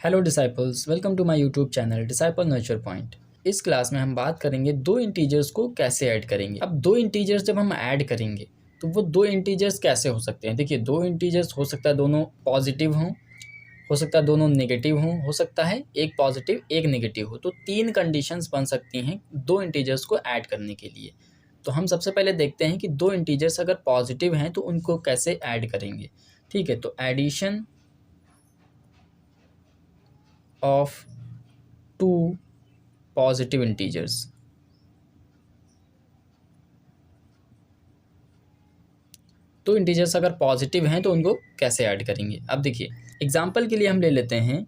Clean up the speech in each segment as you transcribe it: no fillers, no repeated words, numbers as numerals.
Hello disciples, welcome to my YouTube channel disciple nurture point. इस class में हम बात करेंगे दो इंटीजर्स को कैसे ऐड करेंगे। अब दो इंटीजर्स जब हम ऐड करेंगे तो वो दो इंटीजर्स कैसे हो सकते हैं। देखिए, दो इंटीजर्स हो सकता है दोनों पॉजिटिव हों, हो सकता है दोनों नेगेटिव हों, हो सकता है एक पॉजिटिव एक नेगेटिव हो। तो तीन कंडीशंस बन सकती हैं दो इंटीजर्स को ऐड करने के लिए। तो हम सबसे पहले देखते हैं कि दो इंटीजर्स अगर पॉजिटिव हैं तो उनको कैसे ऐड करेंगे। ठीक है, तो addition of two positive integers. तो इंटीजर्स अगर पॉजिटिव हैं तो उनको कैसे ऐड करेंगे। अब देखिए, एग्जांपल के लिए हम ले लेते हैं,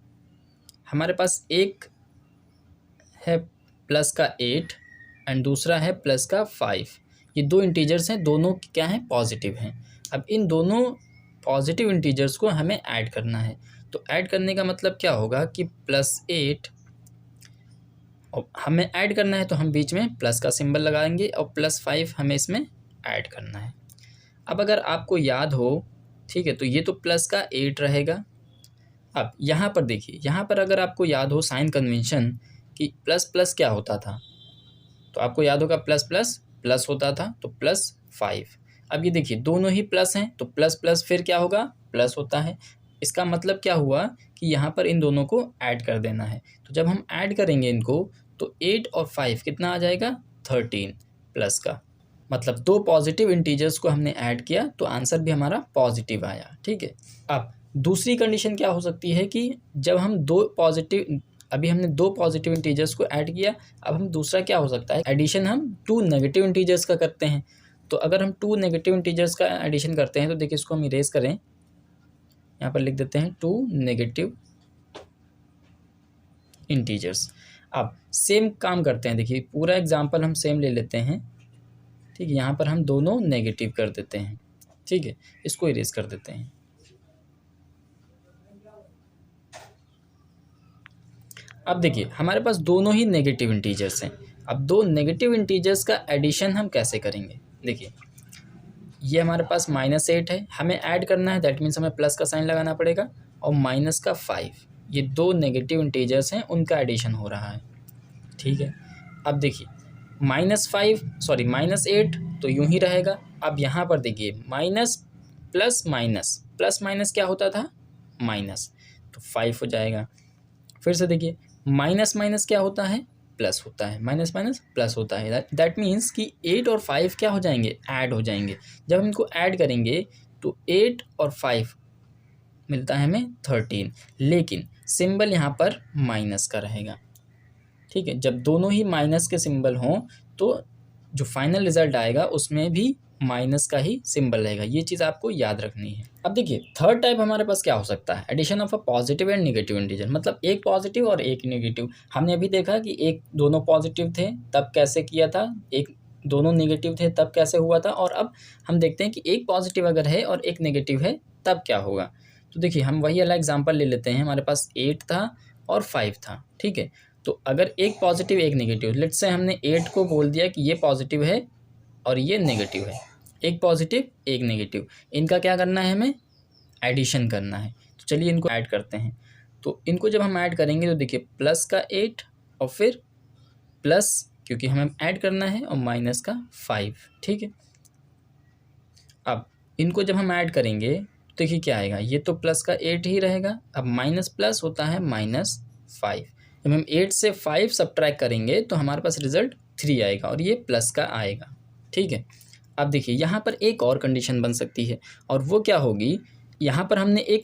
हमारे पास एक है प्लस का 8 एंड दूसरा है प्लस का 5। ये दो इंटीजर्स हैं, दोनों क्या हैं, पॉजिटिव हैं। अब इन दोनों पॉजिटिव इंटीजर्स को हमें ऐड करना है। तो ऐड करने का मतलब क्या होगा कि +8 और हमें ऐड करना है तो हम बीच में प्लस का सिंबल लगाएंगे और +5 हमें इसमें ऐड करना है। अब अगर आपको याद हो, ठीक है, तो ये तो प्लस का 8 रहेगा। अब यहाँ पर देखिए, यहाँ पर अगर आपको याद हो साइन कन्वेंशन कि प्लस प्लस क्या होता था, तो आपको याद होगा प्लस प्लस प्लस होता था, तो +5। अब ये देखिए दोनों ही प्लस हैं तो प्लस प्लस फिर क्या होगा, प्लस होता है। इसका मतलब क्या हुआ कि यहाँ पर इन दोनों को ऐड कर देना है। तो जब हम ऐड करेंगे इनको तो 8 और 5 कितना आ जाएगा, 13 प्लस का। मतलब दो पॉजिटिव इंटीजर्स को हमने ऐड किया तो आंसर भी हमारा पॉजिटिव आया। ठीक है, अब दूसरी कंडीशन क्या हो सकती है कि जब हम अभी हमने दो पॉजिटिव इंटीजर्स को ऐड किया, अब हम दूसरा क्या हो सकता है, एडिशन हम टू नेगेटिव इंटीजर्स का करते हैं। तो अगर हम टू नेगेटिव इंटीजर्स का एडिशन करते हैं तो देखिए, इसको हम इरेज करें, यहाँ पर लिख देते हैं टू नेगेटिव इंटीजर्स। अब सेम काम करते हैं, देखिए पूरा एग्जाम्पल हम सेम ले लेते हैं। ठीक है, यहाँ पर हम दोनों नेगेटिव कर देते हैं। ठीक है, इसको इरेज कर देते हैं। अब देखिए, हमारे पास दोनों ही नेगेटिव इंटीजर्स हैं। अब दो नेगेटिव इंटीजर्स का एडिशन हम कैसे करेंगे। देखिए, ये हमारे पास -8 है, हमें ऐड करना है, दैट मीन्स हमें प्लस का साइन लगाना पड़ेगा, और -5, ये दो नेगेटिव इंटीजर्स हैं, उनका एडिशन हो रहा है। ठीक है, अब देखिए -8 तो यूं ही रहेगा। अब यहाँ पर देखिए minus plus minus, plus minus क्या होता था, माइनस, तो 5 हो जाएगा। फिर से देखिए, माइनस माइनस क्या होता है, प्लस होता है, माइनस माइनस प्लस होता है। दैट मीन्स कि 8 और 5 क्या हो जाएंगे, ऐड हो जाएंगे। जब हम इनको ऐड करेंगे तो 8 और 5 मिलता है हमें 13, लेकिन सिंबल यहाँ पर माइनस का रहेगा। ठीक है, जब दोनों ही माइनस के सिंबल हों तो जो फाइनल रिजल्ट आएगा उसमें भी माइनस का ही सिंबल रहेगा। ये चीज़ आपको याद रखनी है। अब देखिए, थर्ड टाइप हमारे पास क्या हो सकता है, addition of a positive and negative integer. मतलब एक पॉजिटिव और एक नेगेटिव। हमने अभी देखा कि एक दोनों पॉजिटिव थे तब कैसे किया था, एक दोनों नेगेटिव थे तब कैसे हुआ था, और अब हम देखते हैं कि एक पॉजिटिव अगर है और एक नेगेटिव है तब क्या होगा। तो देखिए, हम वही वाला एग्जाम्पल ले लेते हैं। हमारे पास 8 था और 5 था। ठीक है, तो अगर एक पॉजिटिव एक नेगेटिव, लेट्स से हमने 8 को बोल दिया कि ये पॉजिटिव है और ये नेगेटिव है, एक पॉजिटिव एक नेगेटिव, इनका क्या करना है, हमें एडिशन करना है। तो चलिए इनको ऐड करते हैं। तो इनको जब हम ऐड करेंगे तो देखिए प्लस का 8 और फिर प्लस, क्योंकि हमें ऐड करना है, और माइनस का 5। ठीक है, अब इनको जब हम ऐड करेंगे तो देखिए क्या आएगा, ये तो प्लस का 8 ही रहेगा। अब माइनस प्लस होता है -5। जब हम 8 से 5 सब्ट्रैक्ट करेंगे तो हमारे पास रिजल्ट 3 आएगा और ये प्लस का आएगा। ठीक है, अब देखिए यहाँ पर एक और कंडीशन बन सकती है, और वो क्या होगी, यहाँ पर हमने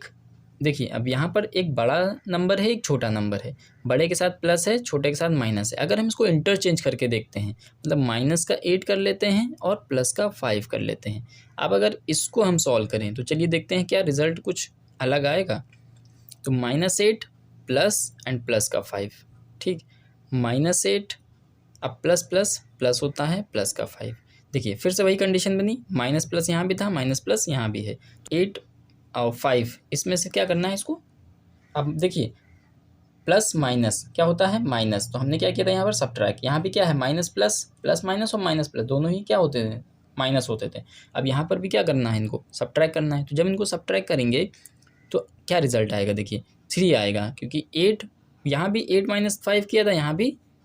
देखिए, अब यहाँ पर एक बड़ा नंबर है, एक छोटा नंबर है, बड़े के साथ प्लस है, छोटे के साथ माइनस है। अगर हम इसको इंटरचेंज करके देखते हैं, मतलब माइनस का 8 कर लेते हैं और प्लस का 5 कर लेते हैं। अब अगर इसको हम सॉल्व करें तो चलिए देखते हैं क्या रिजल्ट कुछ अलग आएगा। तो -8 प्लस एंड प्लस का 5। ठीक, -8, अब प्लस प्लस प्लस होता है, प्लस का 5। देखिए फिर से वही कंडीशन बनी, माइनस प्लस यहाँ भी था, माइनस प्लस यहाँ भी है। 8 और 5 इसमें से क्या करना है इसको। अब देखिए, प्लस माइनस क्या होता है, माइनस, तो हमने क्या किया था यहाँ पर सब्ट्रैक्ट। यहाँ भी क्या है, माइनस प्लस, प्लस माइनस और माइनस प्लस दोनों ही क्या होते थे, माइनस होते थे। अब यहाँ पर भी क्या करना है, इनको सब्ट्रैक्ट करना है। तो जब इनको सब्ट्रैक्ट करेंगे तो क्या रिजल्ट आएगा, देखिए 3 आएगा, क्योंकि 8 यहाँ भी 8 माइनस 5 किया था,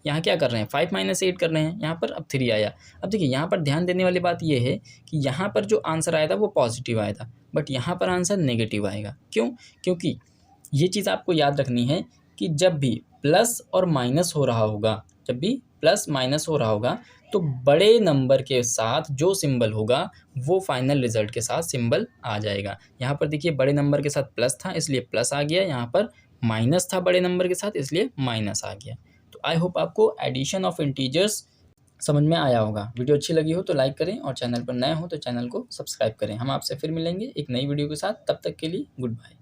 यहाँ क्या कर रहे हैं 5 माइनस 8 कर रहे हैं, यहाँ पर अब 3 आया। अब देखिए यहाँ पर ध्यान देने वाली बात ये है कि यहाँ पर जो आंसर आया था वो पॉजिटिव आया था, बट यहाँ पर आंसर नेगेटिव आएगा। क्यों? क्योंकि ये चीज़ आपको याद रखनी है कि जब भी प्लस और माइनस हो रहा होगा, जब भी प्लस माइनस हो रहा होगा, तो बड़े नंबर के साथ जो सिंबल होगा वो फाइनल रिजल्ट के साथ सिंबल आ जाएगा। यहाँ पर देखिए बड़े नंबर के साथ प्लस था इसलिए प्लस आ गया, यहाँ पर माइनस था बड़े नंबर के साथ इसलिए माइनस आ गया। तो आई होप आपको एडिशन ऑफ इंटीजर्स समझ में आया होगा। वीडियो अच्छी लगी हो तो लाइक करें और चैनल पर नए हो तो चैनल को सब्सक्राइब करें। हम आपसे फिर मिलेंगे एक नई वीडियो के साथ, तब तक के लिए गुड बाय।